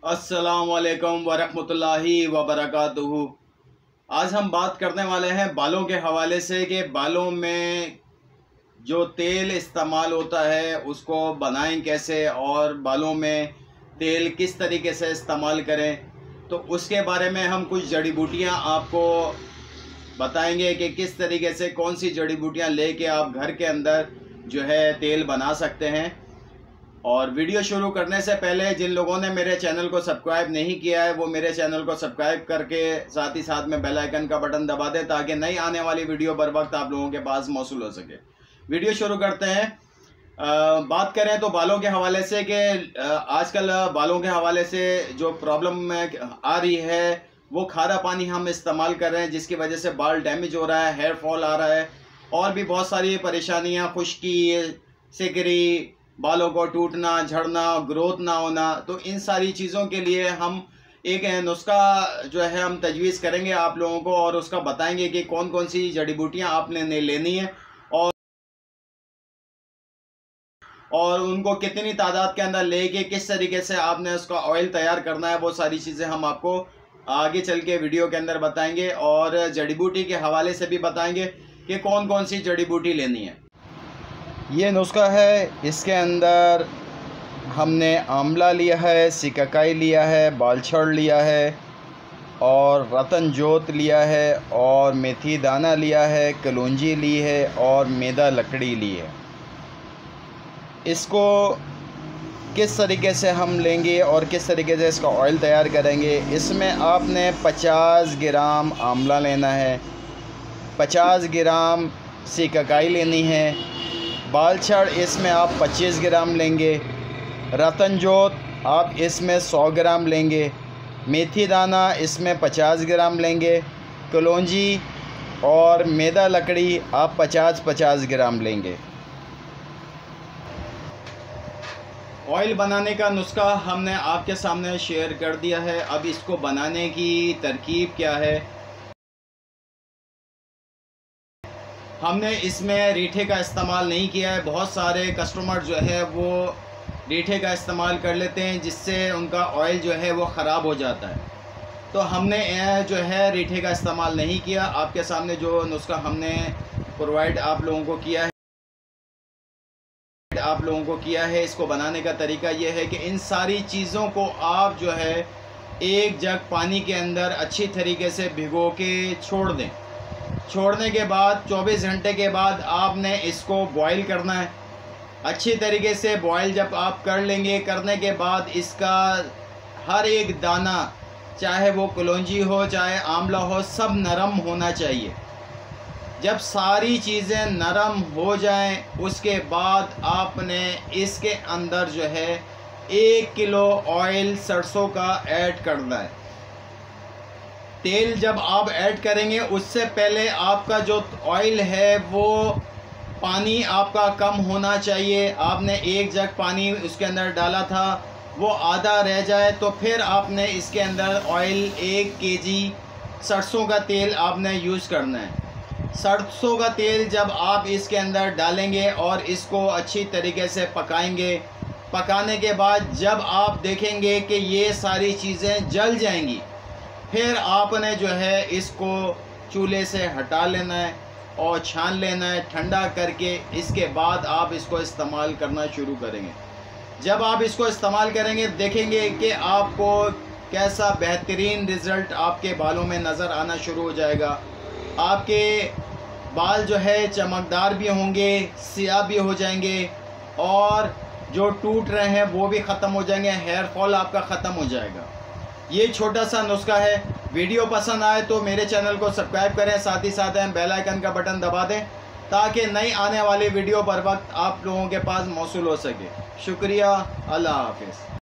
अस्सलाम वालेकुम वरहमतुल्लाहि वबरकातुहू। आज हम बात करने वाले हैं बालों के हवाले से कि बालों में जो तेल इस्तेमाल होता है उसको बनाएं कैसे और बालों में तेल किस तरीके से इस्तेमाल करें। तो उसके बारे में हम कुछ जड़ी बूटियाँ आपको बताएंगे कि किस तरीके से कौन सी जड़ी बूटियाँ लेके आप घर के अंदर जो है तेल बना सकते हैं। और वीडियो शुरू करने से पहले जिन लोगों ने मेरे चैनल को सब्सक्राइब नहीं किया है वो मेरे चैनल को सब्सक्राइब करके साथ ही साथ में बेल आइकन का बटन दबा दें ताकि नई आने वाली वीडियो बर वक्त आप लोगों के पास मौसूल हो सके। वीडियो शुरू करते हैं। बात करें तो बालों के हवाले से कि आजकल बालों के हवाले से जो प्रॉब्लम आ रही है वो खारा पानी हम इस्तेमाल कर रहे हैं जिसकी वजह से बाल डैमेज हो रहा है, हेयर फॉल आ रहा है और भी बहुत सारी परेशानियाँ, खुश्की, सिकरी, बालों को टूटना, झड़ना, ग्रोथ ना होना। तो इन सारी चीज़ों के लिए हम एक नुस्खा जो है हम तजवीज़ करेंगे आप लोगों को और उसका बताएंगे कि कौन कौन सी जड़ी बूटियाँ आपने लेनी है और उनको कितनी तादाद के अंदर लेके किस तरीके से आपने उसका ऑयल तैयार करना है। वो सारी चीज़ें हम आपको आगे चल के वीडियो के अंदर बताएंगे और जड़ी बूटी के हवाले से भी बताएंगे कि कौन कौन सी जड़ी बूटी लेनी है। ये नुस्खा है, इसके अंदर हमने आंवला लिया है, सिकाकाई लिया है, बालछड़ लिया है और रतन जोत लिया है और मेथी दाना लिया है, कलौंजी ली है और मैदा लकड़ी ली है। इसको किस तरीके से हम लेंगे और किस तरीके से इसका ऑयल तैयार करेंगे। इसमें आपने 50 ग्राम आंवला लेना है, 50 ग्राम सिकाकाई लेनी है, बालछड़ इसमें आप 25 ग्राम लेंगे, रतन जोत आप इसमें 100 ग्राम लेंगे, मेथी दाना इसमें 50 ग्राम लेंगे, कलौंजी और मैदा लकड़ी आप 50-50 ग्राम लेंगे। ऑयल बनाने का नुस्खा हमने आपके सामने शेयर कर दिया है। अब इसको बनाने की तरकीब क्या है। हमने इसमें रीठे का इस्तेमाल नहीं किया है। बहुत सारे कस्टमर जो है वो रीठे का इस्तेमाल कर लेते हैं जिससे उनका ऑयल जो है वो ख़राब हो जाता है। तो हमने जो है रीठे का इस्तेमाल नहीं किया। आपके सामने जो नुस्खा हमने प्रोवाइड आप लोगों को किया है इसको बनाने का तरीका ये है कि इन सारी चीज़ों को आप जो है एक जग पानी के अंदर अच्छी तरीके से भिगो के छोड़ दें। छोड़ने के बाद 24 घंटे के बाद आपने इसको बॉईल करना है। अच्छी तरीके से बॉईल जब आप कर लेंगे, करने के बाद इसका हर एक दाना, चाहे वो कलौंजी हो चाहे आंवला हो, सब नरम होना चाहिए। जब सारी चीज़ें नरम हो जाएं उसके बाद आपने इसके अंदर जो है 1 किलो ऑयल सरसों का ऐड करना है। तेल जब आप ऐड करेंगे उससे पहले आपका जो ऑयल है वो पानी आपका कम होना चाहिए। आपने एक जग पानी उसके अंदर डाला था, वो आधा रह जाए तो फिर आपने इसके अंदर ऑयल 1 केजी सरसों का तेल आपने यूज़ करना है। सरसों का तेल जब आप इसके अंदर डालेंगे और इसको अच्छी तरीके से पकाएंगे, पकाने के बाद जब आप देखेंगे कि ये सारी चीज़ें जल जाएंगी, फिर आपने जो है इसको चूल्हे से हटा लेना है और छान लेना है ठंडा करके। इसके बाद आप इसको इस्तेमाल करना शुरू करेंगे। जब आप इसको इस्तेमाल करेंगे देखेंगे कि आपको कैसा बेहतरीन रिज़ल्ट आपके बालों में नज़र आना शुरू हो जाएगा। आपके बाल जो है चमकदार भी होंगे, सियाह भी हो जाएंगे और जो टूट रहे हैं वो भी ख़त्म हो जाएंगे, हेयर फॉल आपका ख़त्म हो जाएगा। ये छोटा सा नुस्खा है। वीडियो पसंद आए तो मेरे चैनल को सब्सक्राइब करें, साथ ही साथ बेल आइकन का बटन दबा दें ताकि नई आने वाली वीडियो बर वक्त आप लोगों के पास मौसूल हो सके। शुक्रिया, अल्लाह हाफिज़।